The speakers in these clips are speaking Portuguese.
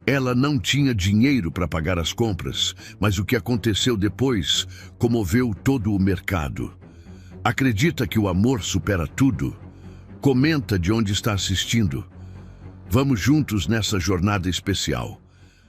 Ela não tinha dinheiro para pagar as compras, mas o que aconteceu depois comoveu todo o mercado. Acredita que o amor supera tudo? Comenta de onde está assistindo. Vamos juntos nessa jornada especial.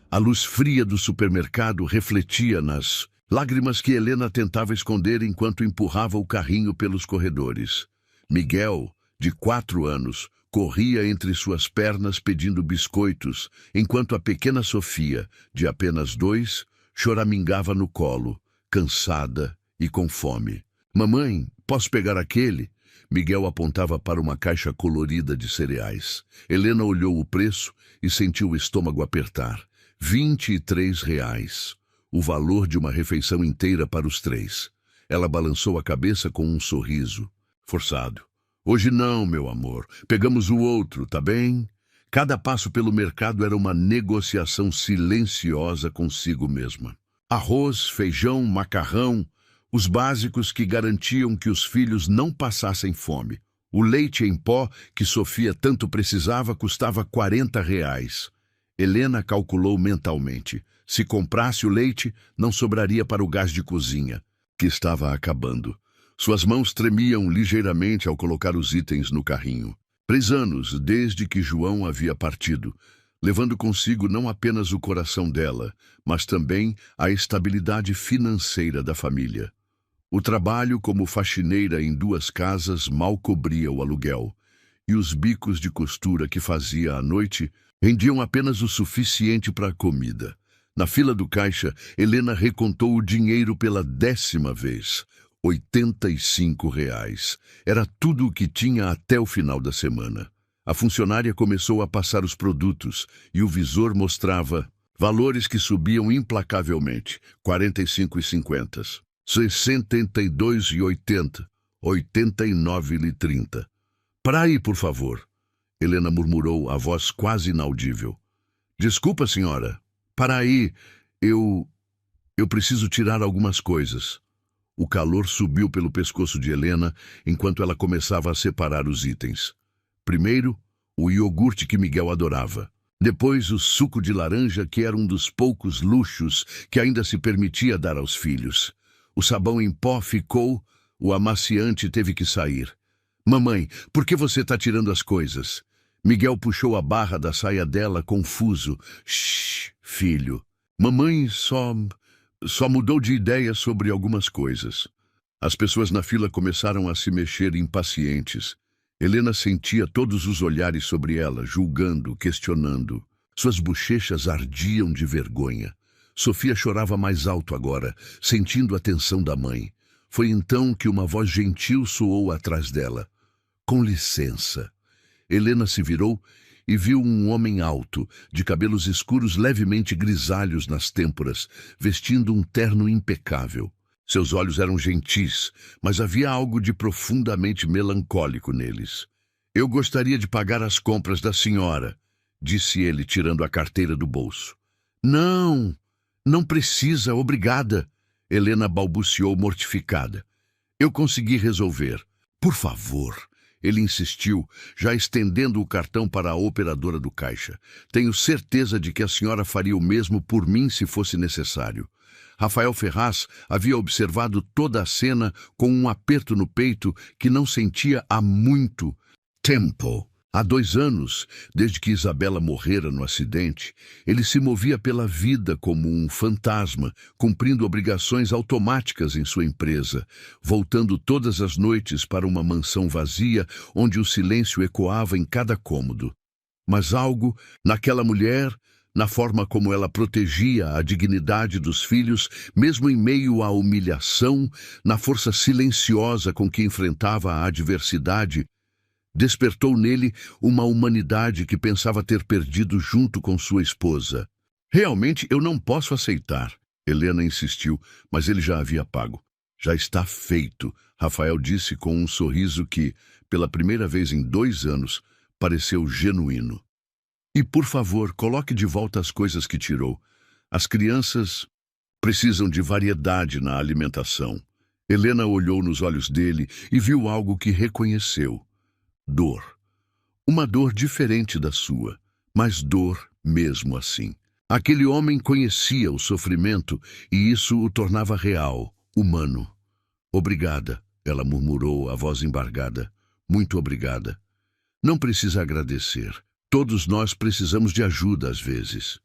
A luz fria do supermercado refletia nas lágrimas que Helena tentava esconder enquanto empurrava o carrinho pelos corredores. Miguel, de 4 anos, corria entre suas pernas pedindo biscoitos, enquanto a pequena Sofia, de apenas 2, choramingava no colo, cansada e com fome. Mamãe, posso pegar aquele? Miguel apontava para uma caixa colorida de cereais. Helena olhou o preço e sentiu o estômago apertar. R$ 23. O valor de uma refeição inteira para os 3. Ela balançou a cabeça com um sorriso forçado. Hoje não, meu amor. Pegamos o outro, tá bem? Cada passo pelo mercado era uma negociação silenciosa consigo mesma. Arroz, feijão, macarrão, os básicos que garantiam que os filhos não passassem fome. O leite em pó que Sofia tanto precisava custava R$ 40. Helena calculou mentalmente. Se comprasse o leite, não sobraria para o gás de cozinha, que estava acabando. Suas mãos tremiam ligeiramente ao colocar os itens no carrinho. 3 anos desde que João havia partido, levando consigo não apenas o coração dela, mas também a estabilidade financeira da família. O trabalho como faxineira em 2 casas mal cobria o aluguel, e os bicos de costura que fazia à noite rendiam apenas o suficiente para a comida. Na fila do caixa, Helena recontou o dinheiro pela 10ª vez. R$ 85. Era tudo o que tinha até o final da semana. A funcionária começou a passar os produtos e o visor mostrava valores que subiam implacavelmente. R$ 45,50, R$ 62,80, R$ 89,30. Para aí, por favor, Helena murmurou, a voz quase inaudível. Desculpa, senhora. Para aí, eu preciso tirar algumas coisas. O calor subiu pelo pescoço de Helena enquanto ela começava a separar os itens. Primeiro, o iogurte que Miguel adorava. Depois, o suco de laranja, que era um dos poucos luxos que ainda se permitia dar aos filhos. O sabão em pó ficou, o amaciante teve que sair. Mamãe, por que você está tirando as coisas? Miguel puxou a barra da saia dela, confuso. Shh, filho. Mamãe só mudou de ideia sobre algumas coisas. As pessoas na fila começaram a se mexer impacientes. Helena sentia todos os olhares sobre ela, julgando, questionando. Suas bochechas ardiam de vergonha. Sofia chorava mais alto agora, sentindo a tensão da mãe. Foi então que uma voz gentil soou atrás dela. Com licença. Helena se virou e viu um homem alto, de cabelos escuros levemente grisalhos nas têmporas, vestindo um terno impecável. Seus olhos eram gentis, mas havia algo de profundamente melancólico neles. Eu gostaria de pagar as compras da senhora, disse ele, tirando a carteira do bolso. Não, não precisa, obrigada, Helena balbuciou mortificada. Eu consegui resolver. Por favor. Ele insistiu, já estendendo o cartão para a operadora do caixa. Tenho certeza de que a senhora faria o mesmo por mim se fosse necessário. Rafael Ferraz havia observado toda a cena com um aperto no peito que não sentia há muito tempo. Há 2 anos, desde que Isabela morrera no acidente, ele se movia pela vida como um fantasma, cumprindo obrigações automáticas em sua empresa, voltando todas as noites para uma mansão vazia onde o silêncio ecoava em cada cômodo. Mas algo, naquela mulher, na forma como ela protegia a dignidade dos filhos, mesmo em meio à humilhação, na força silenciosa com que enfrentava a adversidade, despertou nele uma humanidade que pensava ter perdido junto com sua esposa. Realmente eu não posso aceitar, Helena insistiu, mas ele já havia pago. Já está feito, Rafael disse com um sorriso que, pela primeira vez em 2 anos, pareceu genuíno. E, por favor, coloque de volta as coisas que tirou. As crianças precisam de variedade na alimentação. Helena olhou nos olhos dele e viu algo que reconheceu. Dor. Uma dor diferente da sua, mas dor mesmo assim. Aquele homem conhecia o sofrimento e isso o tornava real, humano. Obrigada, ela murmurou, a voz embargada. Muito obrigada. Não precisa agradecer. Todos nós precisamos de ajuda às vezes.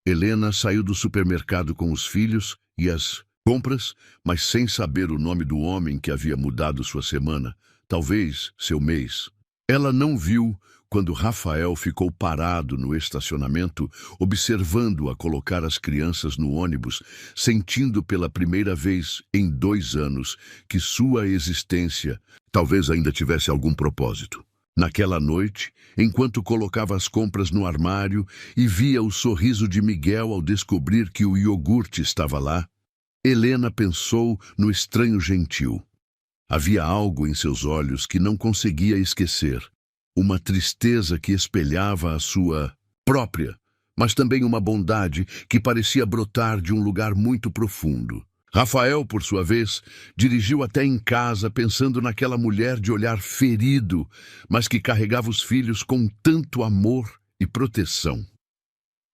Helena saiu do supermercado com os filhos e as compras, mas sem saber o nome do homem que havia mudado sua semana, talvez seu mês. Ela não viu quando Rafael ficou parado no estacionamento, observando-a colocar as crianças no ônibus, sentindo pela primeira vez em 2 anos que sua existência talvez ainda tivesse algum propósito. Naquela noite, enquanto colocava as compras no armário e via o sorriso de Miguel ao descobrir que o iogurte estava lá, Helena pensou no estranho gentil. Havia algo em seus olhos que não conseguia esquecer. Uma tristeza que espelhava a sua própria, mas também uma bondade que parecia brotar de um lugar muito profundo. Rafael, por sua vez, dirigiu até em casa pensando naquela mulher de olhar ferido, mas que carregava os filhos com tanto amor e proteção.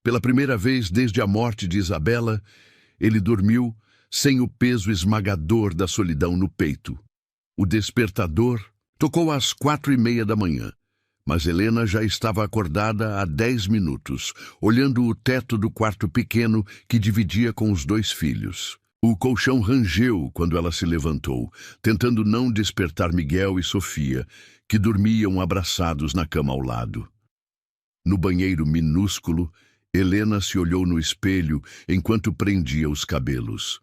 Pela primeira vez desde a morte de Isabela, ele dormiu sem o peso esmagador da solidão no peito. O despertador tocou às 4:30 da manhã. Mas Helena já estava acordada há 10 minutos, olhando o teto do quarto pequeno que dividia com os 2 filhos. O colchão rangeu quando ela se levantou, tentando não despertar Miguel e Sofia, que dormiam abraçados na cama ao lado. No banheiro minúsculo, Helena se olhou no espelho enquanto prendia os cabelos.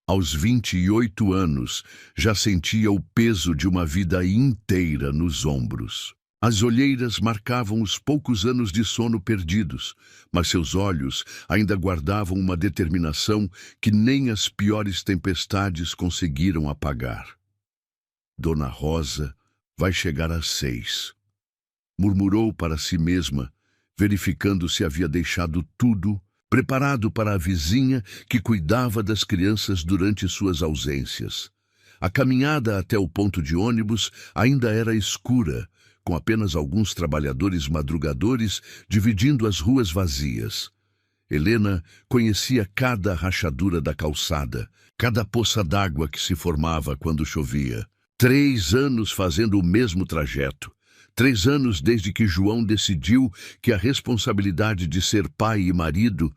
Aos 28 anos, já sentia o peso de uma vida inteira nos ombros. As olheiras marcavam os poucos anos de sono perdidos, mas seus olhos ainda guardavam uma determinação que nem as piores tempestades conseguiram apagar. Dona Rosa vai chegar às 6. Murmurou para si mesma, verificando se havia deixado tudo preparado para a vizinha que cuidava das crianças durante suas ausências. A caminhada até o ponto de ônibus ainda era escura, com apenas alguns trabalhadores madrugadores dividindo as ruas vazias. Helena conhecia cada rachadura da calçada, cada poça d'água que se formava quando chovia. 3 anos fazendo o mesmo trajeto. 3 anos desde que João decidiu que a responsabilidade de ser pai e marido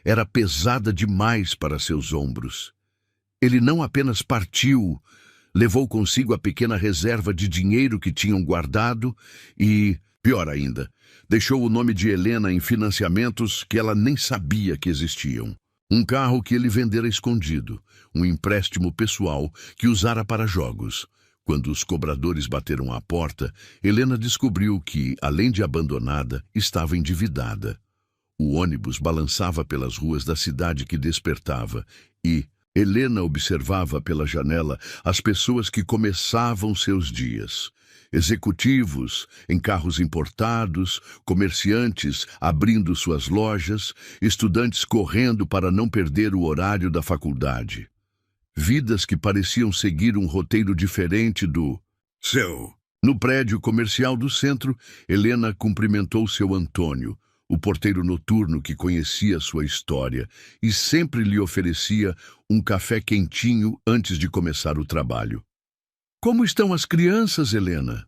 era pesada demais para seus ombros. Ele não apenas partiu, levou consigo a pequena reserva de dinheiro que tinham guardado e, pior ainda, deixou o nome de Helena em financiamentos que ela nem sabia que existiam. Um carro que ele vendera escondido, um empréstimo pessoal que usara para jogos. Quando os cobradores bateram à porta, Helena descobriu que, além de abandonada, estava endividada. O ônibus balançava pelas ruas da cidade que despertava e Helena observava pela janela as pessoas que começavam seus dias. Executivos em carros importados, comerciantes abrindo suas lojas, estudantes correndo para não perder o horário da faculdade. Vidas que pareciam seguir um roteiro diferente do seu. No prédio comercial do centro, Helena cumprimentou seu Antônio, o porteiro noturno que conhecia sua história e sempre lhe oferecia um café quentinho antes de começar o trabalho. Como estão as crianças, Helena?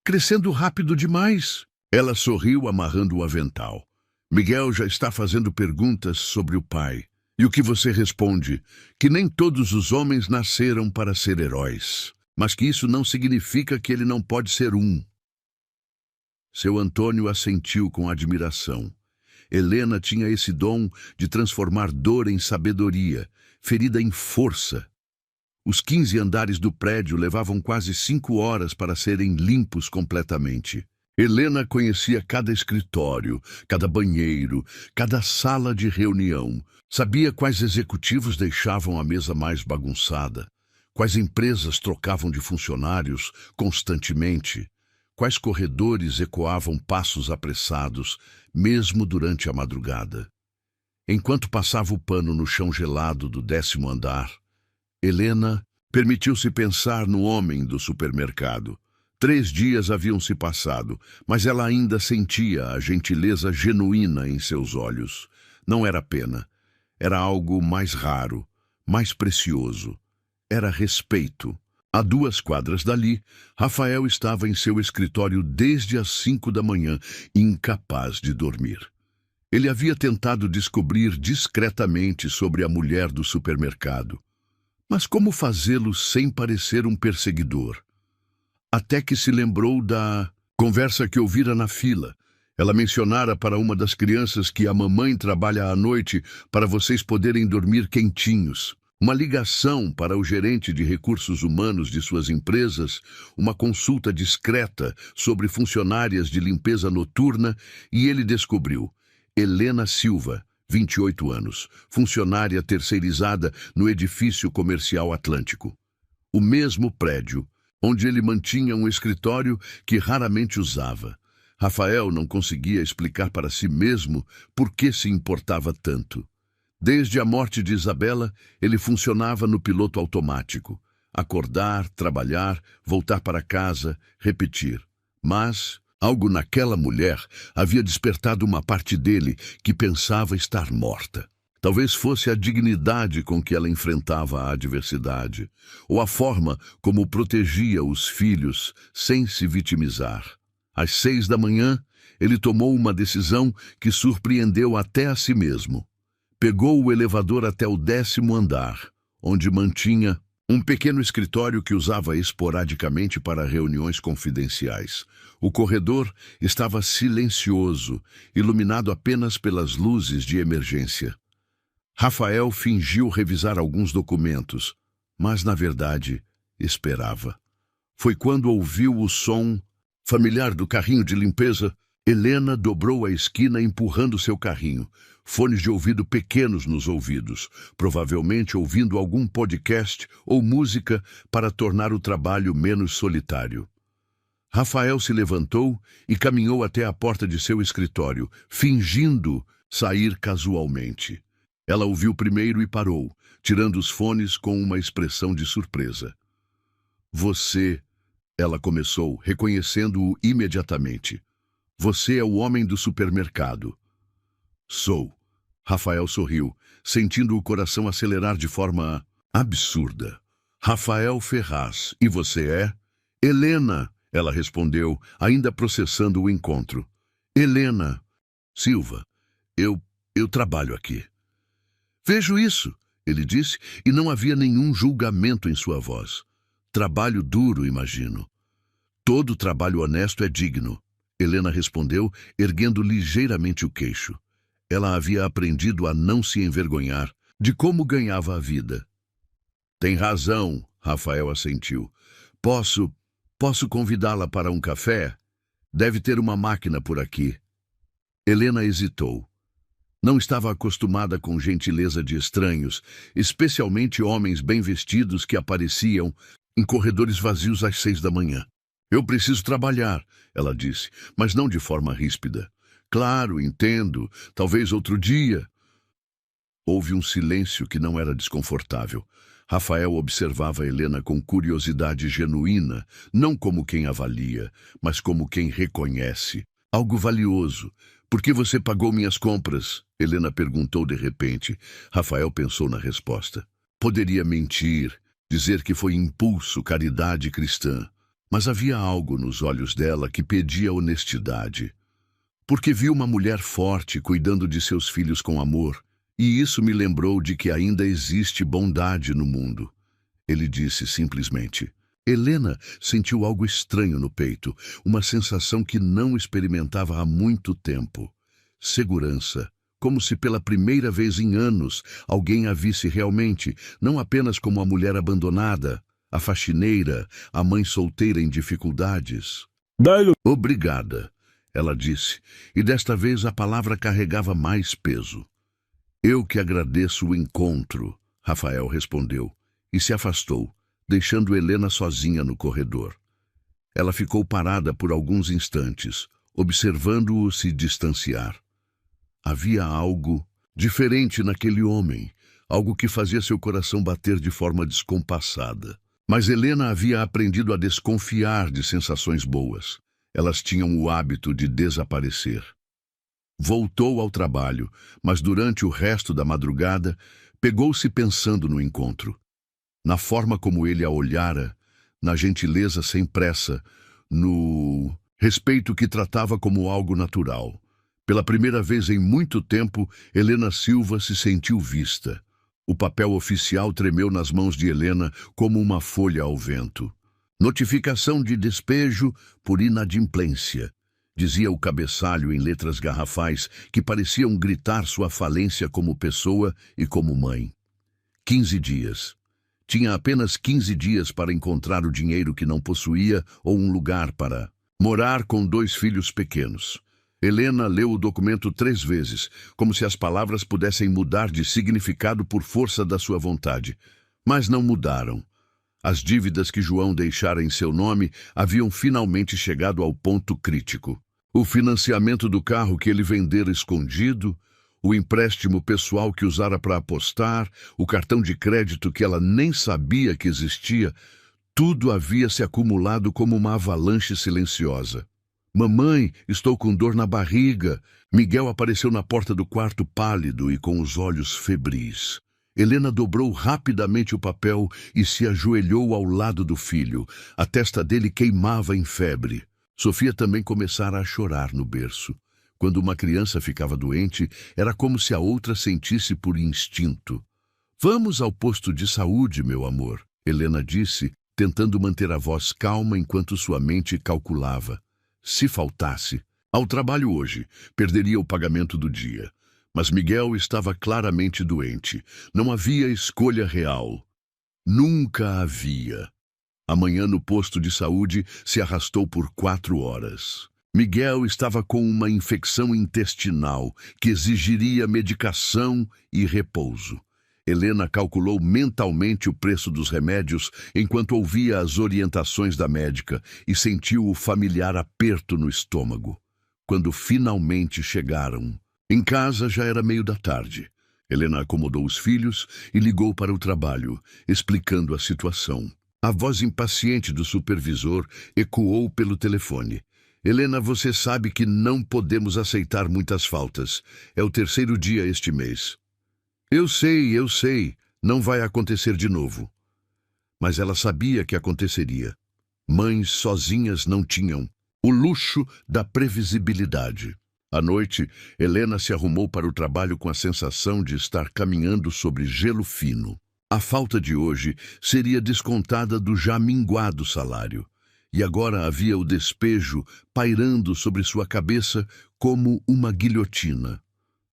Crescendo rápido demais. Ela sorriu amarrando o avental. Miguel já está fazendo perguntas sobre o pai. E o que você responde? Que nem todos os homens nasceram para ser heróis, mas que isso não significa que ele não pode ser um. Seu Antônio assentiu com admiração. Helena tinha esse dom de transformar dor em sabedoria, ferida em força. Os 15 andares do prédio levavam quase 5 horas para serem limpos completamente. Helena conhecia cada escritório, cada banheiro, cada sala de reunião. Sabia quais executivos deixavam a mesa mais bagunçada, quais empresas trocavam de funcionários constantemente, quais corredores ecoavam passos apressados, mesmo durante a madrugada. Enquanto passava o pano no chão gelado do 10º andar, Helena permitiu-se pensar no homem do supermercado. 3 dias haviam se passado, mas ela ainda sentia a gentileza genuína em seus olhos. Não era pena. Era algo mais raro, mais precioso. Era respeito. A 2 quadras dali, Rafael estava em seu escritório desde as 5 da manhã, incapaz de dormir. Ele havia tentado descobrir discretamente sobre a mulher do supermercado. Mas como fazê-lo sem parecer um perseguidor? Até que se lembrou da conversa que ouvira na fila. Ela mencionara para uma das crianças que a mamãe trabalha à noite para vocês poderem dormir quentinhos. Uma ligação para o gerente de recursos humanos de suas empresas, uma consulta discreta sobre funcionárias de limpeza noturna, e ele descobriu Helena Silva, 28 anos, funcionária terceirizada no edifício comercial Atlântico. O mesmo prédio, onde ele mantinha um escritório que raramente usava. Rafael não conseguia explicar para si mesmo por que se importava tanto. Desde a morte de Isabela, ele funcionava no piloto automático. Acordar, trabalhar, voltar para casa, repetir. Mas algo naquela mulher havia despertado uma parte dele que pensava estar morta. Talvez fosse a dignidade com que ela enfrentava a adversidade, ou a forma como protegia os filhos sem se vitimizar. Às 6 da manhã, ele tomou uma decisão que surpreendeu até a si mesmo. Pegou o elevador até o 10º andar, onde mantinha um pequeno escritório que usava esporadicamente para reuniões confidenciais. O corredor estava silencioso, iluminado apenas pelas luzes de emergência. Rafael fingiu revisar alguns documentos, mas, na verdade, esperava. Foi quando ouviu o som familiar do carrinho de limpeza. Helena dobrou a esquina empurrando seu carrinho, fones de ouvido pequenos nos ouvidos, provavelmente ouvindo algum podcast ou música para tornar o trabalho menos solitário. Rafael se levantou e caminhou até a porta de seu escritório, fingindo sair casualmente. Ela ouviu primeiro e parou, tirando os fones com uma expressão de surpresa. Você, ela começou, reconhecendo-o imediatamente. Você é o homem do supermercado. Sou. Rafael sorriu, sentindo o coração acelerar de forma absurda. Rafael Ferraz. E você é? Helena, ela respondeu, ainda processando o encontro. Helena Silva. Eu trabalho aqui. Vejo isso, ele disse, e não havia nenhum julgamento em sua voz. Trabalho duro, imagino. Todo trabalho honesto é digno. Helena respondeu, erguendo ligeiramente o queixo. Ela havia aprendido a não se envergonhar de como ganhava a vida. Tem razão, Rafael assentiu. Posso convidá-la para um café? Deve ter uma máquina por aqui. Helena hesitou. Não estava acostumada com gentileza de estranhos, especialmente homens bem vestidos que apareciam em corredores vazios às 6 da manhã. Eu preciso trabalhar, ela disse, mas não de forma ríspida. Claro, entendo. Talvez outro dia. Houve um silêncio que não era desconfortável. Rafael observava Helena com curiosidade genuína, não como quem avalia, mas como quem reconhece. Algo valioso. Por que você pagou minhas compras? Helena perguntou de repente. Rafael pensou na resposta. Poderia mentir, dizer que foi impulso, caridade cristã. Mas havia algo nos olhos dela que pedia honestidade. Porque viu uma mulher forte cuidando de seus filhos com amor, e isso me lembrou de que ainda existe bondade no mundo. Ele disse simplesmente. Helena sentiu algo estranho no peito, uma sensação que não experimentava há muito tempo. Segurança, como se pela primeira vez em anos alguém a visse realmente, não apenas como a mulher abandonada, a faxineira, a mãe solteira em dificuldades. Obrigada, ela disse, e desta vez a palavra carregava mais peso. Eu que agradeço o encontro, Rafael respondeu, e se afastou, deixando Helena sozinha no corredor. Ela ficou parada por alguns instantes, observando-o se distanciar. Havia algo diferente naquele homem, algo que fazia seu coração bater de forma descompassada. Mas Helena havia aprendido a desconfiar de sensações boas. Elas tinham o hábito de desaparecer. Voltou ao trabalho, mas durante o resto da madrugada, pegou-se pensando no encontro. Na forma como ele a olhara, na gentileza sem pressa, no respeito que tratava como algo natural. Pela primeira vez em muito tempo, Helena Silva se sentiu vista. O papel oficial tremeu nas mãos de Helena como uma folha ao vento. Notificação de despejo por inadimplência, dizia o cabeçalho em letras garrafais que pareciam gritar sua falência como pessoa e como mãe. 15 dias. Tinha apenas 15 dias para encontrar o dinheiro que não possuía ou um lugar para morar com 2 filhos pequenos. Helena leu o documento 3 vezes, como se as palavras pudessem mudar de significado por força da sua vontade. Mas não mudaram. As dívidas que João deixara em seu nome haviam finalmente chegado ao ponto crítico. O financiamento do carro que ele vendera escondido, o empréstimo pessoal que usara para apostar, o cartão de crédito que ela nem sabia que existia, tudo havia se acumulado como uma avalanche silenciosa. Mamãe, estou com dor na barriga. Miguel apareceu na porta do quarto pálido e com os olhos febris. Helena dobrou rapidamente o papel e se ajoelhou ao lado do filho. A testa dele queimava em febre. Sofia também começara a chorar no berço. Quando uma criança ficava doente, era como se a outra sentisse por instinto. Vamos ao posto de saúde, meu amor, Helena disse, tentando manter a voz calma enquanto sua mente calculava. Se faltasse, ao trabalho hoje, perderia o pagamento do dia. Mas Miguel estava claramente doente. Não havia escolha real. Nunca havia. A manhã no posto de saúde se arrastou por 4 horas. Miguel estava com uma infecção intestinal que exigiria medicação e repouso. Helena calculou mentalmente o preço dos remédios enquanto ouvia as orientações da médica e sentiu o familiar aperto no estômago. Quando finalmente chegaram, em casa já era meio da tarde. Helena acomodou os filhos e ligou para o trabalho, explicando a situação. A voz impaciente do supervisor ecoou pelo telefone. Helena, você sabe que não podemos aceitar muitas faltas. É o 3º dia este mês. Eu sei, não vai acontecer de novo. Mas ela sabia que aconteceria. Mães sozinhas não tinham o luxo da previsibilidade. À noite, Helena se arrumou para o trabalho com a sensação de estar caminhando sobre gelo fino. A falta de hoje seria descontada do já minguado salário. E agora havia o despejo pairando sobre sua cabeça como uma guilhotina.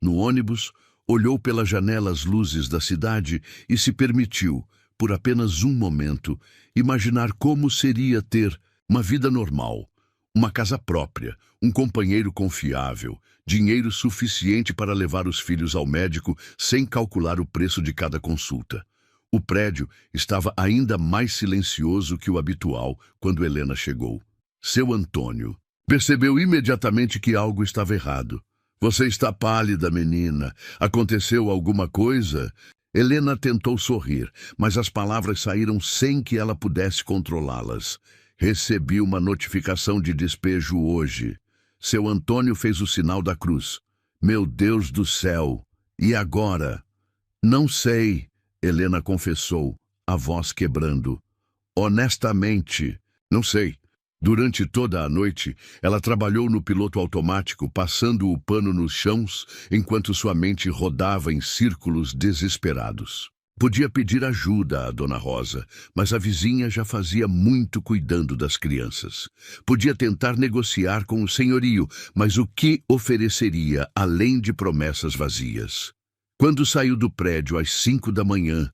No ônibus, olhou pela janela as luzes da cidade e se permitiu, por apenas um momento, imaginar como seria ter uma vida normal, uma casa própria, um companheiro confiável, dinheiro suficiente para levar os filhos ao médico sem calcular o preço de cada consulta. O prédio estava ainda mais silencioso que o habitual quando Helena chegou. Seu Antônio percebeu imediatamente que algo estava errado. Você está pálida, menina. Aconteceu alguma coisa? Helena tentou sorrir, mas as palavras saíram sem que ela pudesse controlá-las. Recebi uma notificação de despejo hoje. Seu Antônio fez o sinal da cruz. Meu Deus do céu! E agora? Não sei, Helena confessou, a voz quebrando. Honestamente, não sei. Durante toda a noite, ela trabalhou no piloto automático, passando o pano nos chãos, enquanto sua mente rodava em círculos desesperados. Podia pedir ajuda à Dona Rosa, mas a vizinha já fazia muito cuidando das crianças. Podia tentar negociar com o senhorio, mas o que ofereceria além de promessas vazias? Quando saiu do prédio às 5 da manhã,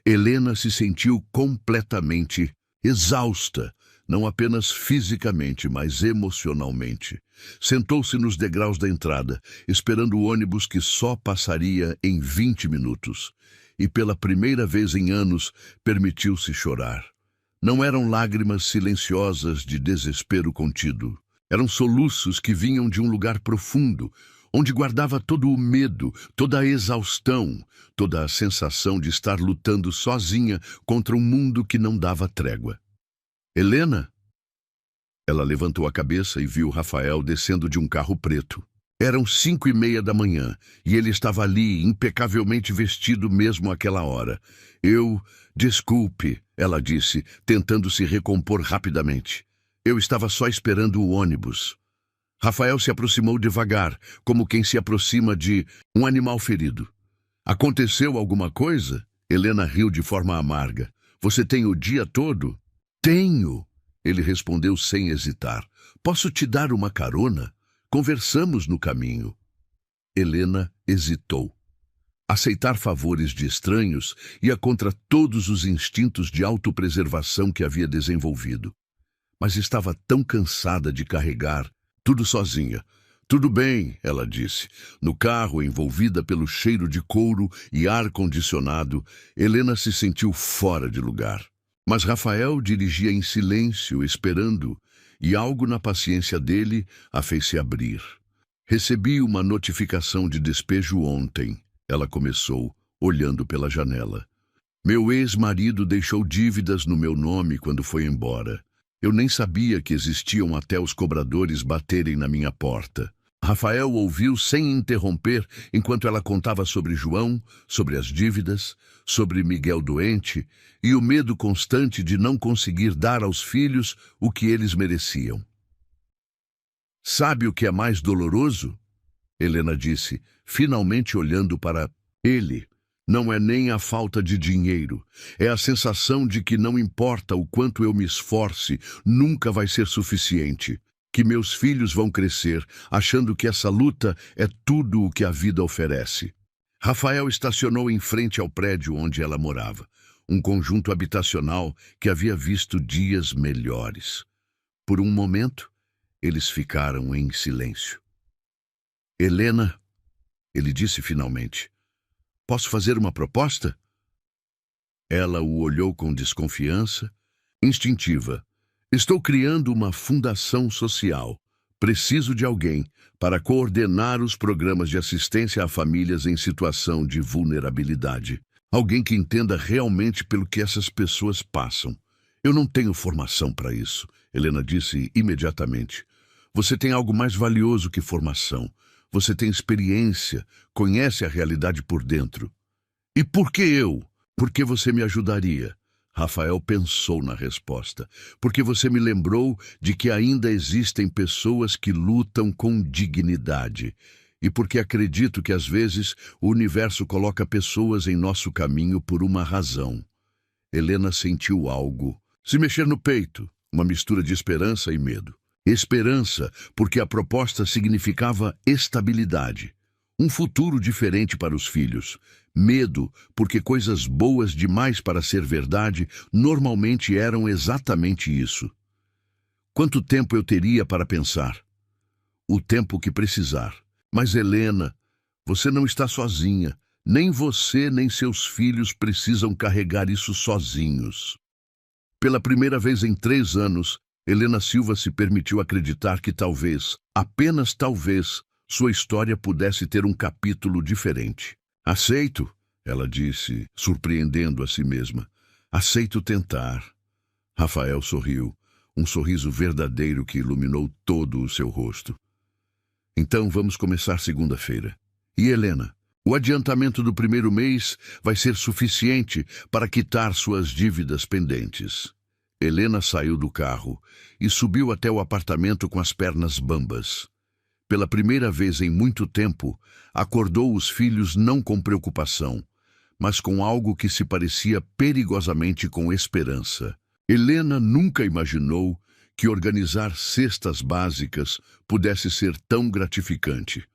Helena se sentiu completamente exausta. Não apenas fisicamente, mas emocionalmente. Sentou-se nos degraus da entrada, esperando o ônibus que só passaria em 20 minutos. E pela primeira vez em anos, permitiu-se chorar. Não eram lágrimas silenciosas de desespero contido. Eram soluços que vinham de um lugar profundo, onde guardava todo o medo, toda a exaustão, toda a sensação de estar lutando sozinha contra um mundo que não dava trégua. Helena? Ela levantou a cabeça e viu Rafael descendo de um carro preto. Eram 5:30 da manhã, e ele estava ali, impecavelmente vestido mesmo àquela hora. Desculpe, ela disse, tentando se recompor rapidamente. Eu estava só esperando o ônibus. Rafael se aproximou devagar, como quem se aproxima de um animal ferido. Aconteceu alguma coisa? Helena riu de forma amarga. Você tem o dia todo? Tenho, ele respondeu sem hesitar. Posso te dar uma carona? Conversamos no caminho. Helena hesitou. Aceitar favores de estranhos ia contra todos os instintos de autopreservação que havia desenvolvido. Mas estava tão cansada de carregar tudo sozinha. Tudo bem, ela disse. No carro, envolvida pelo cheiro de couro e ar-condicionado, Helena se sentiu fora de lugar. Mas Rafael dirigia em silêncio, esperando, e algo na paciência dele a fez se abrir. Recebi uma notificação de despejo ontem, ela começou, olhando pela janela. Meu ex-marido deixou dívidas no meu nome quando foi embora. Eu nem sabia que existiam até os cobradores baterem na minha porta. Rafael ouviu sem interromper enquanto ela contava sobre João, sobre as dívidas, sobre Miguel doente e o medo constante de não conseguir dar aos filhos o que eles mereciam. Sabe o que é mais doloroso? Helena disse, finalmente olhando para ele. Não é nem a falta de dinheiro, é a sensação de que não importa o quanto eu me esforce, nunca vai ser suficiente. Que meus filhos vão crescer achando que essa luta é tudo o que a vida oferece. Rafael estacionou em frente ao prédio onde ela morava, um conjunto habitacional que havia visto dias melhores. Por um momento, eles ficaram em silêncio. Helena, ele disse finalmente, posso fazer uma proposta? Ela o olhou com desconfiança, instintiva. Estou criando uma fundação social. Preciso de alguém para coordenar os programas de assistência a famílias em situação de vulnerabilidade. Alguém que entenda realmente pelo que essas pessoas passam. Eu não tenho formação para isso, Helena disse imediatamente. Você tem algo mais valioso que formação. Você tem experiência, conhece a realidade por dentro. E por que eu? Por que você me ajudaria? Rafael pensou na resposta. Porque você me lembrou de que ainda existem pessoas que lutam com dignidade. E porque acredito que às vezes o universo coloca pessoas em nosso caminho por uma razão. Helena sentiu algo se mexer no peito, uma mistura de esperança e medo. Esperança, porque a proposta significava estabilidade, um futuro diferente para os filhos. Medo, porque coisas boas demais para ser verdade normalmente eram exatamente isso. Quanto tempo eu teria para pensar? O tempo que precisar. Mas Helena, você não está sozinha. Nem você nem seus filhos precisam carregar isso sozinhos. Pela primeira vez em 3 anos, Helena Silva se permitiu acreditar que talvez, apenas talvez, sua história pudesse ter um capítulo diferente. Aceito, ela disse, surpreendendo a si mesma. Aceito tentar. Rafael sorriu, um sorriso verdadeiro que iluminou todo o seu rosto. Então vamos começar segunda-feira. E Helena, o adiantamento do primeiro mês vai ser suficiente para quitar suas dívidas pendentes. Helena saiu do carro e subiu até o apartamento com as pernas bambas. Pela primeira vez em muito tempo, acordou os filhos não com preocupação, mas com algo que se parecia perigosamente com esperança. Helena nunca imaginou que organizar cestas básicas pudesse ser tão gratificante.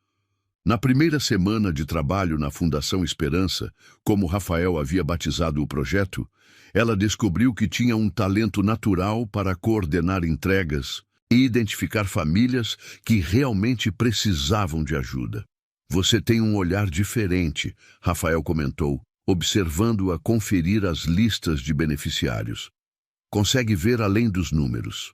Na primeira semana de trabalho na Fundação Esperança, como Rafael havia batizado o projeto, ela descobriu que tinha um talento natural para coordenar entregas e identificar famílias que realmente precisavam de ajuda. Você tem um olhar diferente, Rafael comentou, observando-a conferir as listas de beneficiários. Consegue ver além dos números.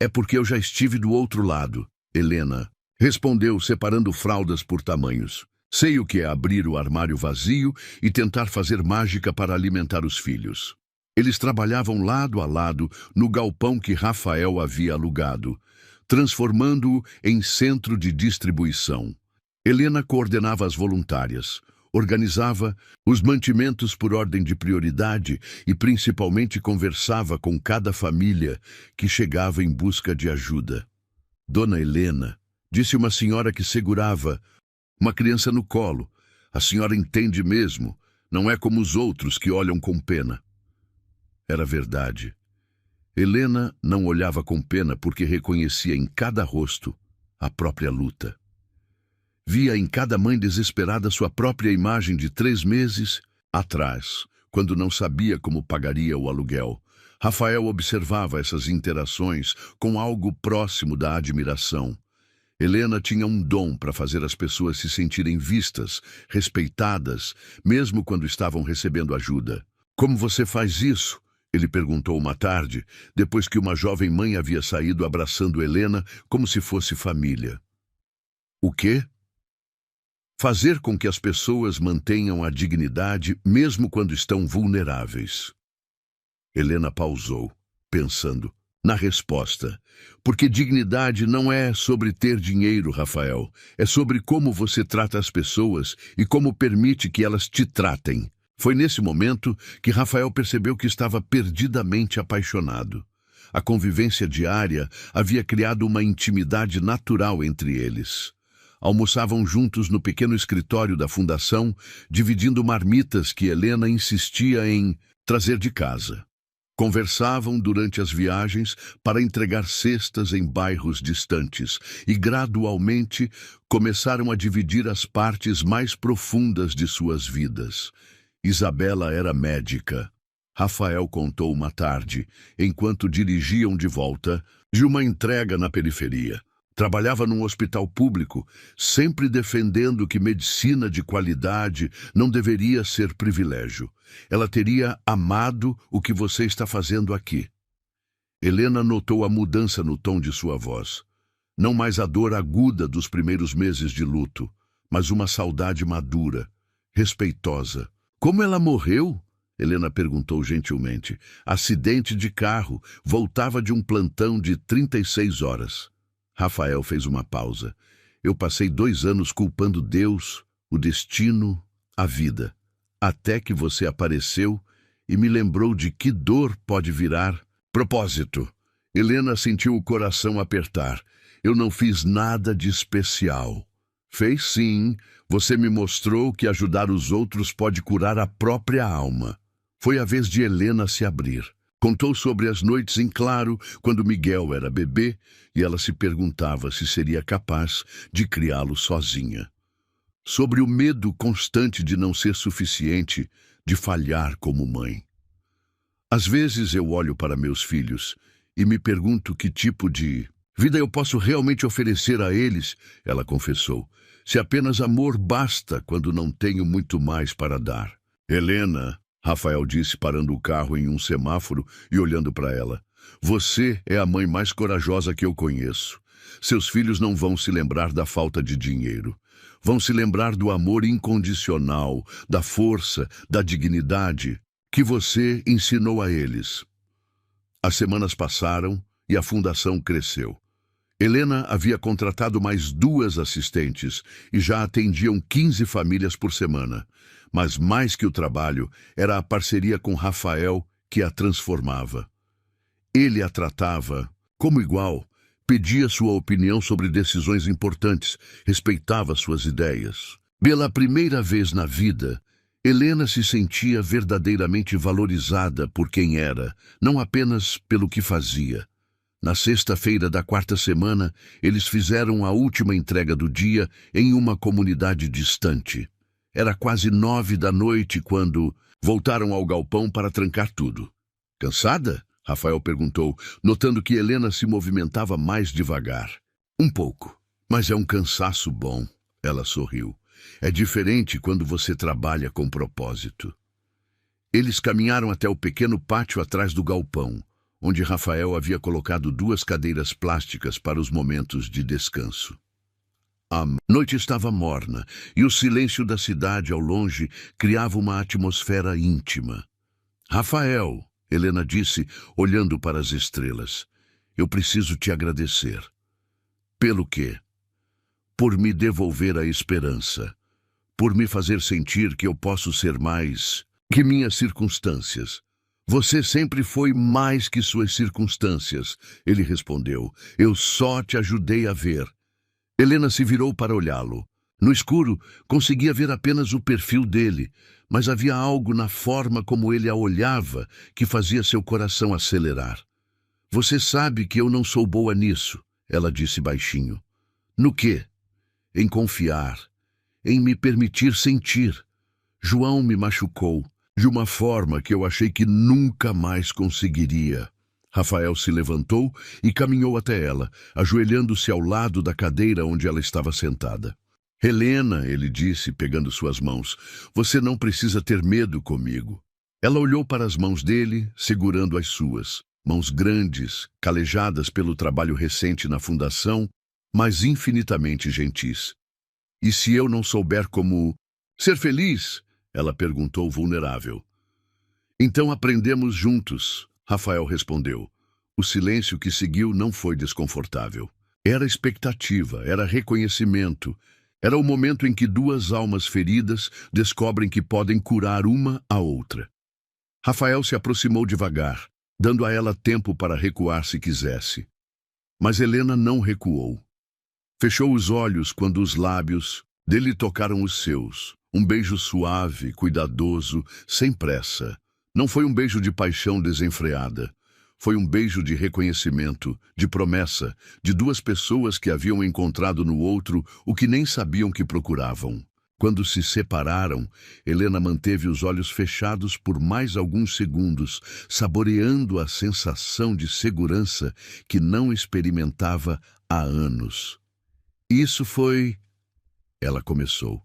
É porque eu já estive do outro lado, Helena. Respondeu, separando fraldas por tamanhos. Sei o que é abrir o armário vazio e tentar fazer mágica para alimentar os filhos. Eles trabalhavam lado a lado no galpão que Rafael havia alugado, transformando-o em centro de distribuição. Helena coordenava as voluntárias, organizava os mantimentos por ordem de prioridade e principalmente conversava com cada família que chegava em busca de ajuda. Dona Helena, disse uma senhora que segurava uma criança no colo. A senhora entende mesmo, não é como os outros que olham com pena. Era verdade. Helena não olhava com pena porque reconhecia em cada rosto a própria luta. Via em cada mãe desesperada sua própria imagem de 3 meses atrás, quando não sabia como pagaria o aluguel. Rafael observava essas interações com algo próximo da admiração. Helena tinha um dom para fazer as pessoas se sentirem vistas, respeitadas, mesmo quando estavam recebendo ajuda. Como você faz isso? Ele perguntou uma tarde, depois que uma jovem mãe havia saído abraçando Helena como se fosse família. O quê? Fazer com que as pessoas mantenham a dignidade mesmo quando estão vulneráveis. Helena pausou, pensando na resposta. Porque dignidade não é sobre ter dinheiro, Rafael. É sobre como você trata as pessoas e como permite que elas te tratem. Foi nesse momento que Rafael percebeu que estava perdidamente apaixonado. A convivência diária havia criado uma intimidade natural entre eles. Almoçavam juntos no pequeno escritório da fundação, dividindo marmitas que Helena insistia em trazer de casa. Conversavam durante as viagens para entregar cestas em bairros distantes e, gradualmente, começaram a dividir as partes mais profundas de suas vidas. Isabela era médica. Rafael contou uma tarde, enquanto dirigiam de volta de uma entrega na periferia. Trabalhava num hospital público, sempre defendendo que medicina de qualidade não deveria ser privilégio. Ela teria amado o que você está fazendo aqui. Helena notou a mudança no tom de sua voz. Não mais a dor aguda dos primeiros meses de luto, mas uma saudade madura, respeitosa. Como ela morreu? Helena perguntou gentilmente. Acidente de carro, voltava de um plantão de 36 horas. Rafael fez uma pausa. Eu passei 2 anos culpando Deus, o destino, a vida. Até que você apareceu e me lembrou de que dor pode virar propósito. Helena sentiu o coração apertar. Eu não fiz nada de especial. Fez sim. Você me mostrou que ajudar os outros pode curar a própria alma. Foi a vez de Helena se abrir. Contou sobre as noites em claro, quando Miguel era bebê, e ela se perguntava se seria capaz de criá-lo sozinha. Sobre o medo constante de não ser suficiente, de falhar como mãe. Às vezes eu olho para meus filhos e me pergunto que tipo de vida eu posso realmente oferecer a eles, ela confessou, se apenas amor basta quando não tenho muito mais para dar. Helena, Rafael disse parando o carro em um semáforo e olhando para ela. Você é a mãe mais corajosa que eu conheço. Seus filhos não vão se lembrar da falta de dinheiro. Vão se lembrar do amor incondicional, da força, da dignidade que você ensinou a eles. As semanas passaram e a fundação cresceu. Helena havia contratado mais 2 assistentes e já atendiam 15 famílias por semana. Mas mais que o trabalho, era a parceria com Rafael que a transformava. Ele a tratava como igual, pedia sua opinião sobre decisões importantes, respeitava suas ideias. Pela primeira vez na vida, Helena se sentia verdadeiramente valorizada por quem era, não apenas pelo que fazia. Na sexta-feira da 4ª semana, eles fizeram a última entrega do dia em uma comunidade distante. Era quase 9 da noite quando voltaram ao galpão para trancar tudo. Cansada? Rafael perguntou, notando que Helena se movimentava mais devagar. Um pouco, mas é um cansaço bom, ela sorriu. É diferente quando você trabalha com propósito. Eles caminharam até o pequeno pátio atrás do galpão, onde Rafael havia colocado 2 cadeiras plásticas para os momentos de descanso. A noite estava morna e o silêncio da cidade ao longe criava uma atmosfera íntima. Rafael, Helena disse, olhando para as estrelas, eu preciso te agradecer. Pelo quê? Por me devolver a esperança. Por me fazer sentir que eu posso ser mais que minhas circunstâncias. Você sempre foi mais que suas circunstâncias, ele respondeu. Eu só te ajudei a ver. Helena se virou para olhá-lo. No escuro, conseguia ver apenas o perfil dele, mas havia algo na forma como ele a olhava que fazia seu coração acelerar. Você sabe que eu não sou boa nisso, ela disse baixinho. No quê? Em confiar, em me permitir sentir. João me machucou de uma forma que eu achei que nunca mais conseguiria. Rafael se levantou e caminhou até ela, ajoelhando-se ao lado da cadeira onde ela estava sentada. Helena, ele disse, pegando suas mãos, você não precisa ter medo comigo. Ela olhou para as mãos dele, segurando as suas. Mãos grandes, calejadas pelo trabalho recente na fundação, mas infinitamente gentis. E se eu não souber como ser feliz? Ela perguntou vulnerável. Então aprendemos juntos, Rafael respondeu. O silêncio que seguiu não foi desconfortável. Era expectativa, era reconhecimento. Era o momento em que duas almas feridas descobrem que podem curar uma a outra. Rafael se aproximou devagar, dando a ela tempo para recuar se quisesse. Mas Helena não recuou. Fechou os olhos quando os lábios dele tocaram os seus. Um beijo suave, cuidadoso, sem pressa. Não foi um beijo de paixão desenfreada. Foi um beijo de reconhecimento, de promessa, de duas pessoas que haviam encontrado no outro o que nem sabiam que procuravam. Quando se separaram, Helena manteve os olhos fechados por mais alguns segundos, saboreando a sensação de segurança que não experimentava há anos. Isso foi... Ela começou.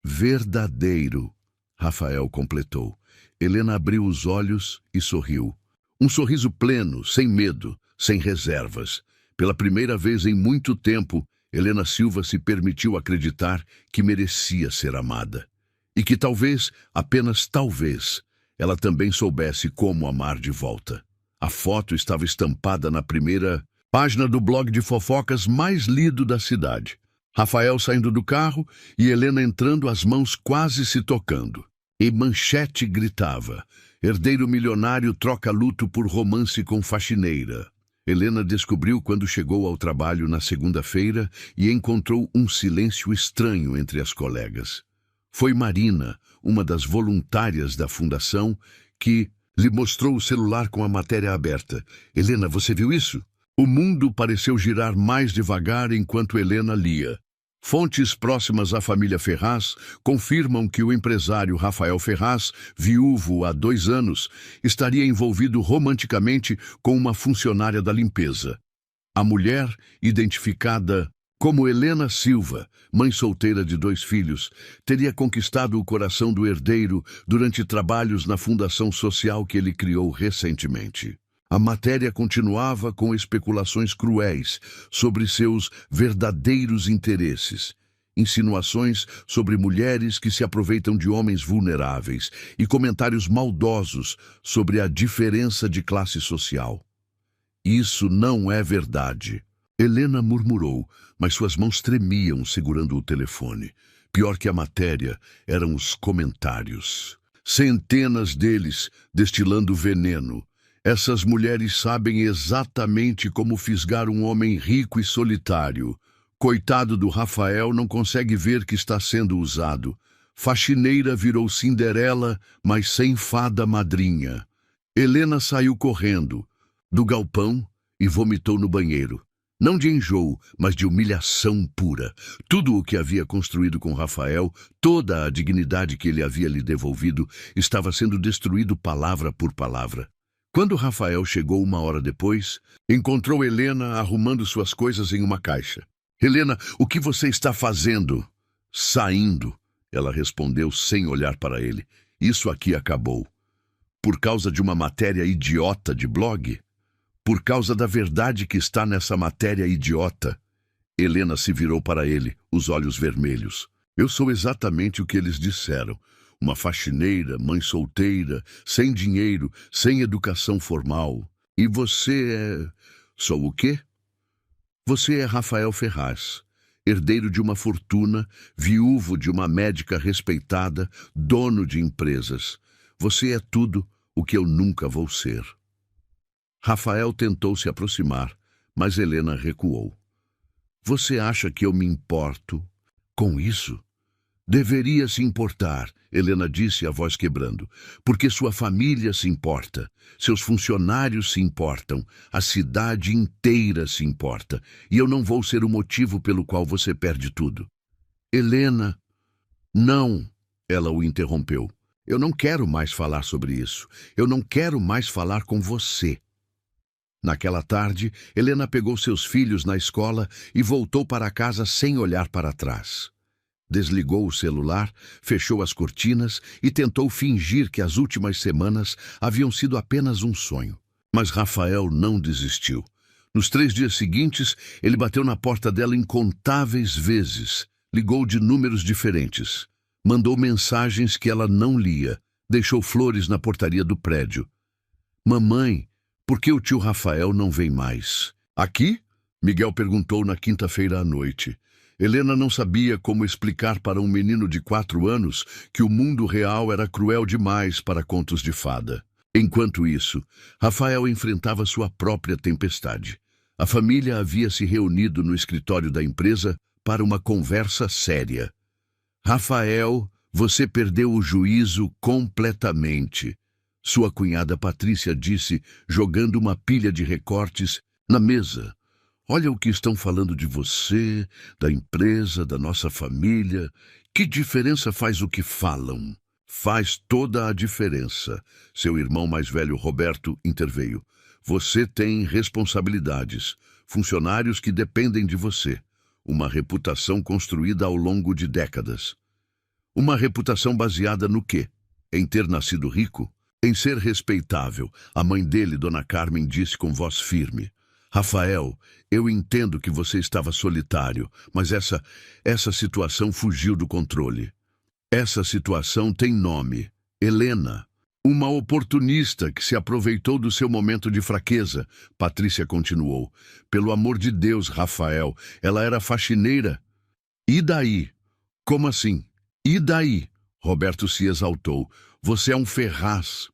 Verdadeiro, Rafael completou. Helena abriu os olhos e sorriu. Um sorriso pleno, sem medo, sem reservas. Pela primeira vez em muito tempo, Helena Silva se permitiu acreditar que merecia ser amada. E que talvez, apenas talvez, ela também soubesse como amar de volta. A foto estava estampada na primeira página do blog de fofocas mais lido da cidade. Rafael saindo do carro e Helena entrando, as mãos quase se tocando. E manchete gritava: herdeiro milionário troca luto por romance com faxineira. Helena descobriu quando chegou ao trabalho na segunda-feira e encontrou um silêncio estranho entre as colegas. Foi Marina, uma das voluntárias da fundação, que lhe mostrou o celular com a matéria aberta. Helena, você viu isso? O mundo pareceu girar mais devagar enquanto Helena lia. Fontes próximas à família Ferraz confirmam que o empresário Rafael Ferraz, viúvo há 2 anos, estaria envolvido romanticamente com uma funcionária da limpeza. A mulher, identificada como Helena Silva, mãe solteira de 2 filhos, teria conquistado o coração do herdeiro durante trabalhos na fundação social que ele criou recentemente. A matéria continuava com especulações cruéis sobre seus verdadeiros interesses, insinuações sobre mulheres que se aproveitam de homens vulneráveis e comentários maldosos sobre a diferença de classe social. Isso não é verdade. Helena murmurou, mas suas mãos tremiam segurando o telefone. Pior que a matéria eram os comentários. Centenas deles destilando veneno. Essas mulheres sabem exatamente como fisgar um homem rico e solitário. Coitado do Rafael, não consegue ver que está sendo usado. Faxineira virou Cinderela, mas sem fada madrinha. Helena saiu correndo do galpão e vomitou no banheiro. Não de enjoo, mas de humilhação pura. Tudo o que havia construído com Rafael, toda a dignidade que ele havia lhe devolvido, estava sendo destruído palavra por palavra. Quando Rafael chegou 1 hora depois, encontrou Helena arrumando suas coisas em uma caixa. Helena, o que você está fazendo? Saindo, ela respondeu sem olhar para ele. Isso aqui acabou. Por causa de uma matéria idiota de blog? Por causa da verdade que está nessa matéria idiota? Helena se virou para ele, os olhos vermelhos. Eu sou exatamente o que eles disseram. Uma faxineira, mãe solteira, sem dinheiro, sem educação formal. E você é... Sou o quê? Você é Rafael Ferraz, herdeiro de uma fortuna, viúvo de uma médica respeitada, dono de empresas. Você é tudo o que eu nunca vou ser. Rafael tentou se aproximar, mas Helena recuou. Você acha que eu me importo com isso? Deveria se importar, Helena disse, a voz quebrando, porque sua família se importa, seus funcionários se importam, a cidade inteira se importa, e eu não vou ser o motivo pelo qual você perde tudo. Helena, não, ela o interrompeu. Eu não quero mais falar sobre isso. Eu não quero mais falar com você. Naquela tarde, Helena pegou seus filhos na escola e voltou para casa sem olhar para trás. Desligou o celular, fechou as cortinas e tentou fingir que as últimas semanas haviam sido apenas um sonho. Mas Rafael não desistiu. Nos 3 dias seguintes, ele bateu na porta dela incontáveis vezes, ligou de números diferentes, mandou mensagens que ela não lia, deixou flores na portaria do prédio. Mamãe, por que o tio Rafael não vem mais? Aqui? Miguel perguntou na quinta-feira à noite. Helena não sabia como explicar para um menino de 4 anos que o mundo real era cruel demais para contos de fada. Enquanto isso, Rafael enfrentava sua própria tempestade. A família havia se reunido no escritório da empresa para uma conversa séria. Rafael, você perdeu o juízo completamente, sua cunhada Patrícia disse, jogando uma pilha de recortes na mesa. Olha o que estão falando de você, da empresa, da nossa família. Que diferença faz o que falam? Faz toda a diferença. Seu irmão mais velho, Roberto, interveio. Você tem responsabilidades, funcionários que dependem de você, uma reputação construída ao longo de décadas. Uma reputação baseada no quê? Em ter nascido rico? Em ser respeitável, a mãe dele, Dona Carmen, disse com voz firme. Rafael, eu entendo que você estava solitário, mas essa situação fugiu do controle. Essa situação tem nome, Helena. Uma oportunista que se aproveitou do seu momento de fraqueza, Patrícia continuou. Pelo amor de Deus, Rafael, ela era faxineira. E daí? Como assim? E daí? Roberto se exaltou. Você é um Ferraz.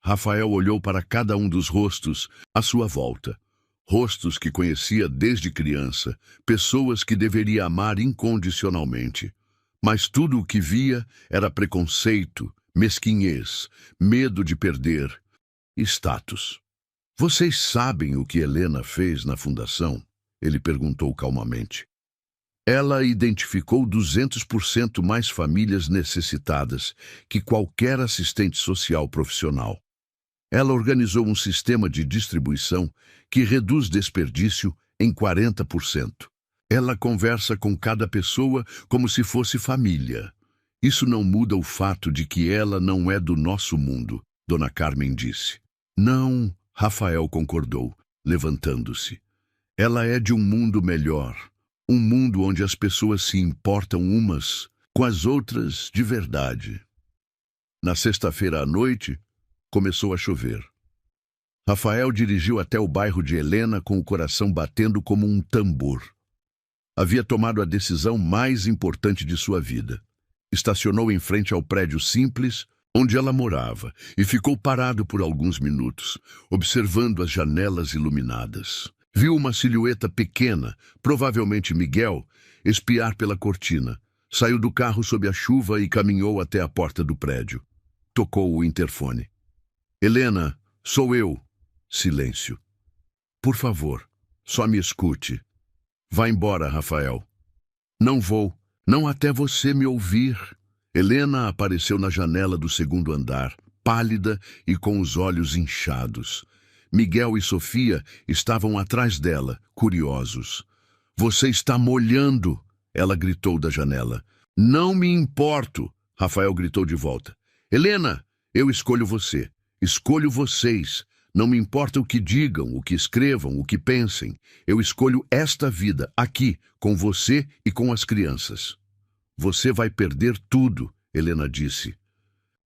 Rafael olhou para cada um dos rostos à sua volta. Rostos que conhecia desde criança, pessoas que deveria amar incondicionalmente. Mas tudo o que via era preconceito, mesquinhez, medo de perder, status. Vocês sabem o que Helena fez na fundação? Ele perguntou calmamente. Ela identificou 200% mais famílias necessitadas que qualquer assistente social profissional. Ela organizou um sistema de distribuição que reduz desperdício em 40%. Ela conversa com cada pessoa como se fosse família. Isso não muda o fato de que ela não é do nosso mundo, Dona Carmen disse. Não, Rafael concordou, levantando-se. Ela é de um mundo melhor. Um mundo onde as pessoas se importam umas com as outras de verdade. Na sexta-feira à noite, começou a chover. Rafael dirigiu até o bairro de Helena com o coração batendo como um tambor. Havia tomado a decisão mais importante de sua vida. Estacionou em frente ao prédio simples onde ela morava e ficou parado por alguns minutos, observando as janelas iluminadas. Viu uma silhueta pequena, provavelmente Miguel, espiar pela cortina. Saiu do carro sob a chuva e caminhou até a porta do prédio. Tocou o interfone. Helena, sou eu. Silêncio. Por favor, só me escute. Vá embora, Rafael. Não vou. Não até você me ouvir. Helena apareceu na janela do segundo andar, pálida e com os olhos inchados. Miguel e Sofia estavam atrás dela, curiosos. Você está molhando, ela gritou da janela. Não me importo, Rafael gritou de volta. Helena, eu escolho você. Escolho vocês. Não me importa o que digam, o que escrevam, o que pensem. Eu escolho esta vida, aqui, com você e com as crianças. Você vai perder tudo, Helena disse.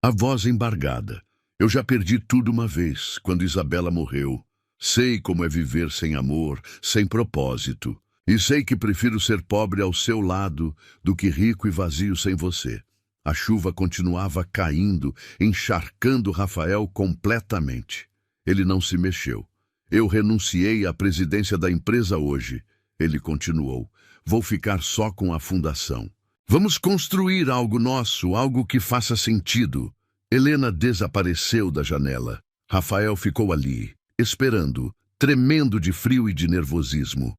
A voz embargada. Eu já perdi tudo uma vez, quando Isabela morreu. Sei como é viver sem amor, sem propósito. E sei que prefiro ser pobre ao seu lado do que rico e vazio sem você. A chuva continuava caindo, encharcando Rafael completamente. Ele não se mexeu. Eu renunciei à presidência da empresa hoje. Ele continuou. Vou ficar só com a fundação. Vamos construir algo nosso, algo que faça sentido. Helena desapareceu da janela. Rafael ficou ali, esperando, tremendo de frio e de nervosismo.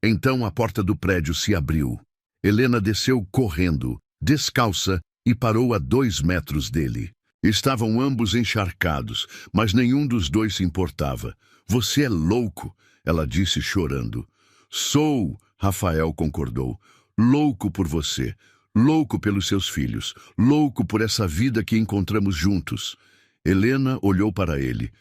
Então a porta do prédio se abriu. Helena desceu correndo, descalça, e parou a 2 metros dele. Estavam ambos encharcados, mas nenhum dos dois se importava. Você é louco, ela disse chorando. Sou, Rafael concordou. Louco por você, louco pelos seus filhos, louco por essa vida que encontramos juntos. Helena olhou para ele.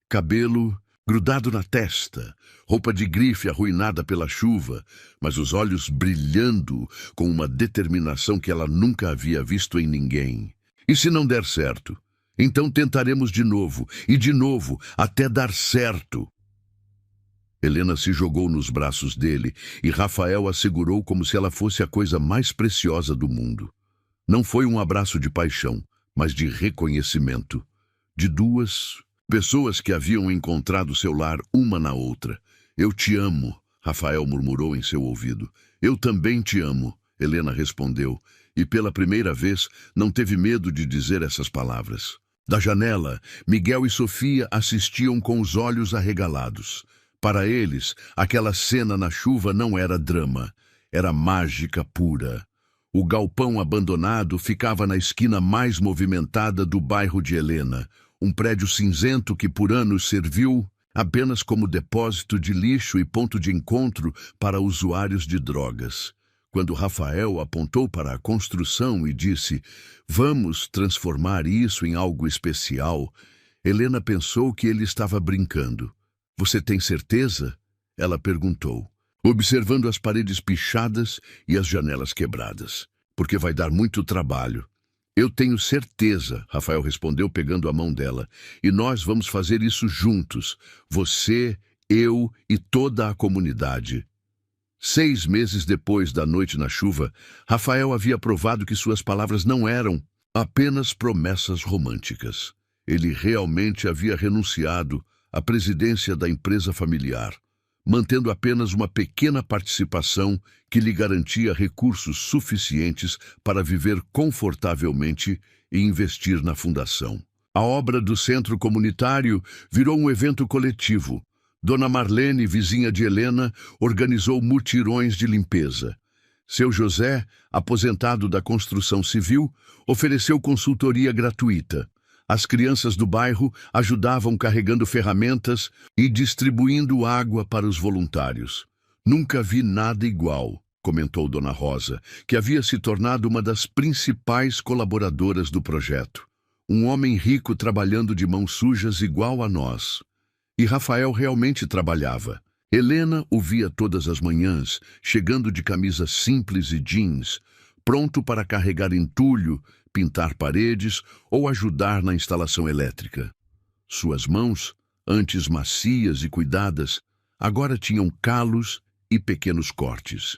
Cabelo grudado na testa, roupa de grife arruinada pela chuva, mas os olhos brilhando com uma determinação que ela nunca havia visto em ninguém. E se não der certo? Então tentaremos de novo, e de novo, até dar certo. Helena se jogou nos braços dele, e Rafael a segurou como se ela fosse a coisa mais preciosa do mundo. Não foi um abraço de paixão, mas de reconhecimento. De duas pessoas que haviam encontrado seu lar uma na outra. Eu te amo, Rafael murmurou em seu ouvido. Eu também te amo, Helena respondeu, e pela primeira vez não teve medo de dizer essas palavras. Da janela, Miguel e Sofia assistiam com os olhos arregalados. Para eles, aquela cena na chuva não era drama, era mágica pura. O galpão abandonado ficava na esquina mais movimentada do bairro de Helena, um prédio cinzento que por anos serviu apenas como depósito de lixo e ponto de encontro para usuários de drogas. Quando Rafael apontou para a construção e disse, vamos transformar isso em algo especial, Helena pensou que ele estava brincando. Você tem certeza? Ela perguntou, observando as paredes pichadas e as janelas quebradas. Porque vai dar muito trabalho. Eu tenho certeza, Rafael respondeu pegando a mão dela, e nós vamos fazer isso juntos, você, eu e toda a comunidade. 6 meses depois da noite na chuva, Rafael havia provado que suas palavras não eram apenas promessas românticas. Ele realmente havia renunciado à presidência da empresa familiar, mantendo apenas uma pequena participação que lhe garantia recursos suficientes para viver confortavelmente e investir na fundação. A obra do centro comunitário virou um evento coletivo. Dona Marlene, vizinha de Helena, organizou mutirões de limpeza. Seu José, aposentado da construção civil, ofereceu consultoria gratuita. As crianças do bairro ajudavam carregando ferramentas e distribuindo água para os voluntários. Nunca vi nada igual, comentou Dona Rosa, que havia se tornado uma das principais colaboradoras do projeto. Um homem rico trabalhando de mãos sujas igual a nós. E Rafael realmente trabalhava. Helena o via todas as manhãs, chegando de camisa simples e jeans, pronto para carregar entulho, pintar paredes ou ajudar na instalação elétrica. Suas mãos, antes macias e cuidadas, agora tinham calos e pequenos cortes.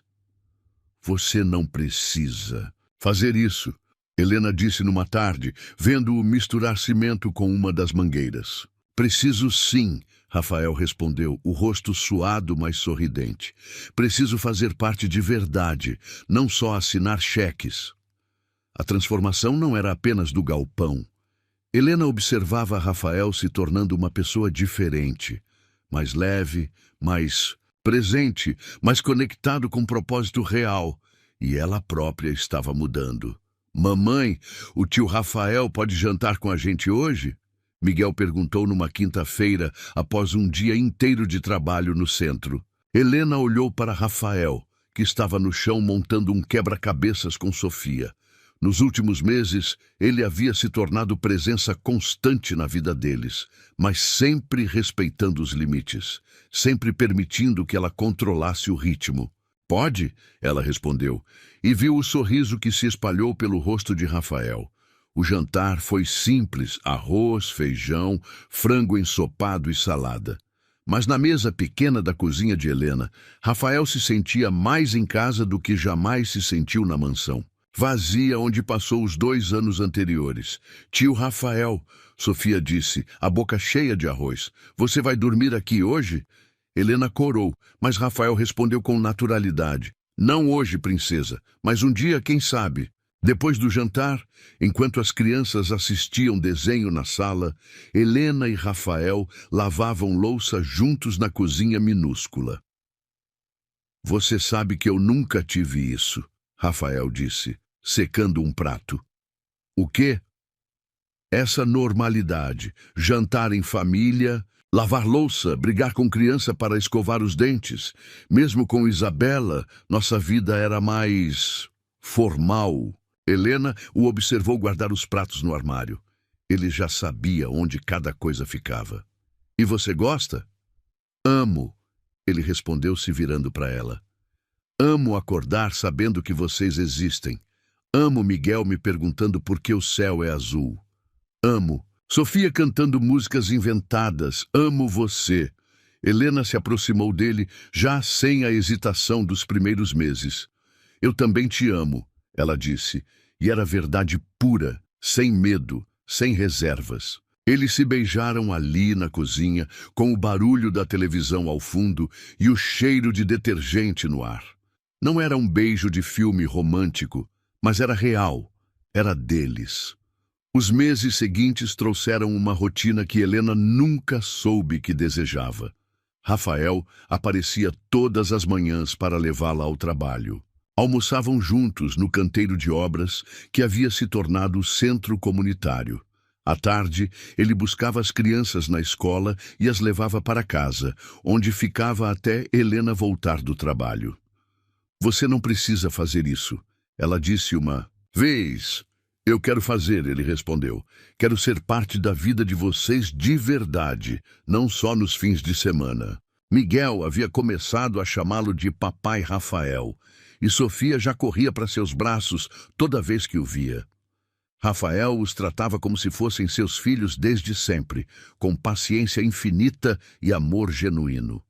Você não precisa fazer isso, Helena disse numa tarde, vendo-o misturar cimento com uma das mangueiras. Preciso sim, Rafael respondeu, o rosto suado, mas sorridente. Preciso fazer parte de verdade, não só assinar cheques. A transformação não era apenas do galpão. Helena observava Rafael se tornando uma pessoa diferente, mais leve, mais presente, mais conectado com um propósito real, e ela própria estava mudando. Mamãe, o tio Rafael pode jantar com a gente hoje? Miguel perguntou numa quinta-feira, após um dia inteiro de trabalho no centro. Helena olhou para Rafael, que estava no chão montando um quebra-cabeças com Sofia. Nos últimos meses, ele havia se tornado presença constante na vida deles, mas sempre respeitando os limites, sempre permitindo que ela controlasse o ritmo. Pode? Ela respondeu, e viu o sorriso que se espalhou pelo rosto de Rafael. O jantar foi simples, arroz, feijão, frango ensopado e salada. Mas na mesa pequena da cozinha de Helena, Rafael se sentia mais em casa do que jamais se sentiu na mansão. Vazia onde passou os 2 anos anteriores. Tio Rafael, Sofia disse, a boca cheia de arroz. Você vai dormir aqui hoje? Helena corou, mas Rafael respondeu com naturalidade. Não hoje, princesa, mas um dia, quem sabe. Depois do jantar, enquanto as crianças assistiam desenho na sala, Helena e Rafael lavavam louça juntos na cozinha minúscula. Você sabe que eu nunca tive isso, Rafael disse, secando um prato. O quê? Essa normalidade, jantar em família, lavar louça, brigar com criança para escovar os dentes. Mesmo com Isabela, nossa vida era mais formal. Helena o observou guardar os pratos no armário. Ele já sabia onde cada coisa ficava. E você gosta? Amo, ele respondeu se virando para ela. Amo acordar sabendo que vocês existem. Amo Miguel me perguntando por que o céu é azul. Amo. Sofia cantando músicas inventadas. Amo você. Helena se aproximou dele, já sem a hesitação dos primeiros meses. Eu também te amo, ela disse, e era verdade pura, sem medo, sem reservas. Eles se beijaram ali na cozinha, com o barulho da televisão ao fundo e o cheiro de detergente no ar. Não era um beijo de filme romântico, mas era real, era deles. Os meses seguintes trouxeram uma rotina que Helena nunca soube que desejava. Rafael aparecia todas as manhãs para levá-la ao trabalho. Almoçavam juntos no canteiro de obras que havia se tornado o centro comunitário. À tarde, ele buscava as crianças na escola e as levava para casa, onde ficava até Helena voltar do trabalho. Você não precisa fazer isso, ela disse uma vez. Eu quero fazer, ele respondeu. Quero ser parte da vida de vocês de verdade, não só nos fins de semana. Miguel havia começado a chamá-lo de Papai Rafael, e Sofia já corria para seus braços toda vez que o via. Rafael os tratava como se fossem seus filhos desde sempre, com paciência infinita e amor genuíno.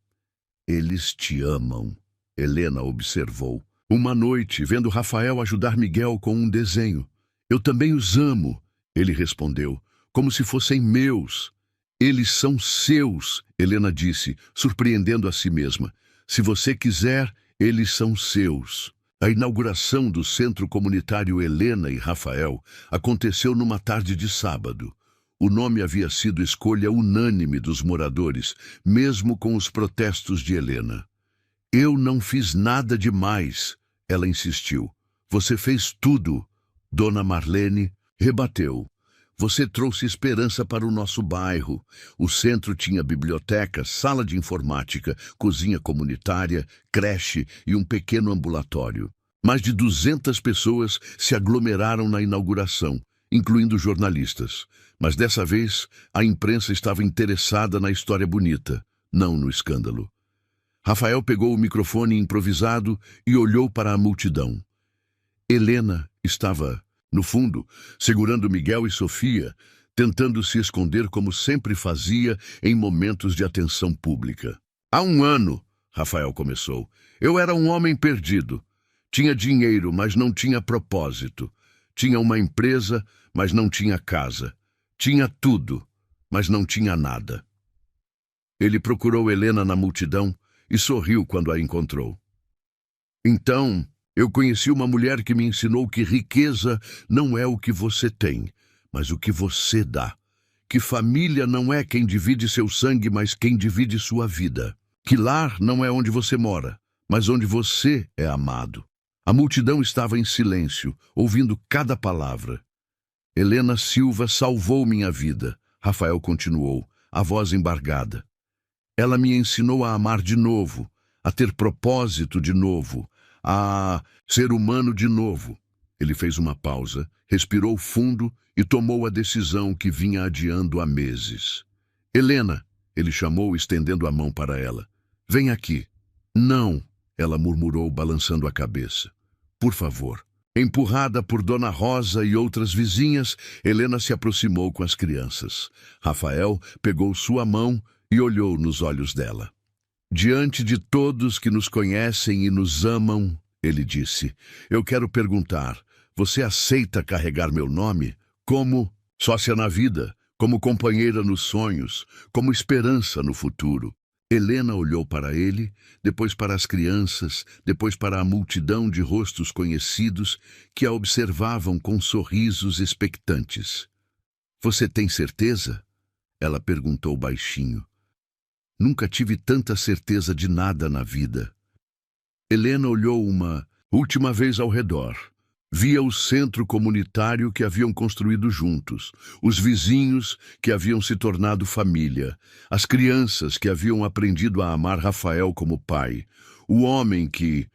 Eles te amam, Helena observou. Uma noite, vendo Rafael ajudar Miguel com um desenho. Eu também os amo, ele respondeu, como se fossem meus. Eles são seus, Helena disse, surpreendendo a si mesma. Se você quiser, eles são seus. A inauguração do Centro Comunitário Helena e Rafael aconteceu numa tarde de sábado. O nome havia sido escolha unânime dos moradores, mesmo com os protestos de Helena. Eu não fiz nada demais, ela insistiu. Você fez tudo. Dona Marlene rebateu. Você trouxe esperança para o nosso bairro. O centro tinha biblioteca, sala de informática, cozinha comunitária, creche e um pequeno ambulatório. Mais de 200 pessoas se aglomeraram na inauguração, incluindo jornalistas. Mas dessa vez, a imprensa estava interessada na história bonita, não no escândalo. Rafael pegou o microfone improvisado e olhou para a multidão. Helena estava, no fundo, segurando Miguel e Sofia, tentando se esconder como sempre fazia em momentos de atenção pública. Há 1 ano, Rafael começou, eu era um homem perdido. Tinha dinheiro, mas não tinha propósito. Tinha uma empresa, mas não tinha casa. Tinha tudo, mas não tinha nada. Ele procurou Helena na multidão e sorriu quando a encontrou. Então, eu conheci uma mulher que me ensinou que riqueza não é o que você tem, mas o que você dá. Que família não é quem divide seu sangue, mas quem divide sua vida. Que lar não é onde você mora, mas onde você é amado. A multidão estava em silêncio, ouvindo cada palavra. Helena Silva salvou minha vida, Rafael continuou, a voz embargada. Ela me ensinou a amar de novo, a ter propósito de novo, a ser humano de novo. Ele fez uma pausa, respirou fundo e tomou a decisão que vinha adiando há meses. Helena, ele chamou, estendendo a mão para ela. Vem aqui. Não, ela murmurou, balançando a cabeça. Por favor. Empurrada por Dona Rosa e outras vizinhas, Helena se aproximou com as crianças. Rafael pegou sua mão e olhou nos olhos dela. Diante de todos que nos conhecem e nos amam, ele disse, eu quero perguntar, você aceita carregar meu nome como sócia na vida, como companheira nos sonhos, como esperança no futuro? Helena olhou para ele, depois para as crianças, depois para a multidão de rostos conhecidos que a observavam com sorrisos expectantes. Você tem certeza? Ela perguntou baixinho. Nunca tive tanta certeza de nada na vida. Helena olhou uma última vez ao redor. Via o centro comunitário que haviam construído juntos, os vizinhos que haviam se tornado família, as crianças que haviam aprendido a amar Rafael como pai, o homem que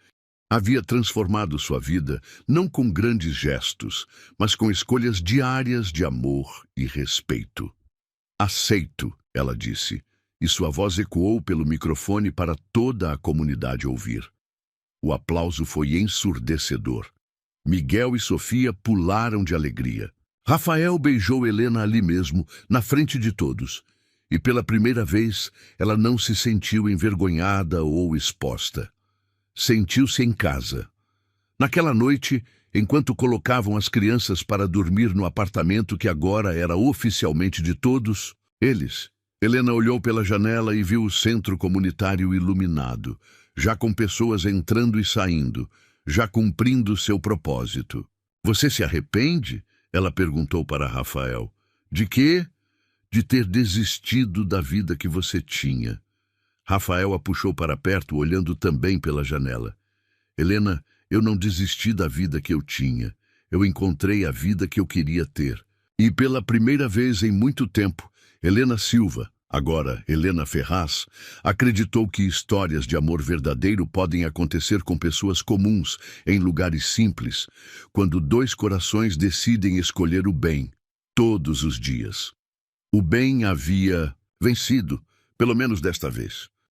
havia transformado sua vida não com grandes gestos, mas com escolhas diárias de amor e respeito. Aceito, ela disse, e sua voz ecoou pelo microfone para toda a comunidade ouvir. O aplauso foi ensurdecedor. Miguel e Sofia pularam de alegria. Rafael beijou Helena ali mesmo, na frente de todos. E pela primeira vez, ela não se sentiu envergonhada ou exposta. Sentiu-se em casa. Naquela noite, enquanto colocavam as crianças para dormir no apartamento que agora era oficialmente de todos, Helena olhou pela janela e viu o centro comunitário iluminado, já com pessoas entrando e saindo, já cumprindo seu propósito. Você se arrepende? Ela perguntou para Rafael. De quê? De ter desistido da vida que você tinha. Rafael a puxou para perto, olhando também pela janela. Helena, eu não desisti da vida que eu tinha. Eu encontrei a vida que eu queria ter. E pela primeira vez em muito tempo, Helena Silva, agora Helena Ferraz, acreditou que histórias de amor verdadeiro podem acontecer com pessoas comuns, em lugares simples, quando dois corações decidem escolher o bem, todos os dias. O bem havia vencido, pelo menos desta vez.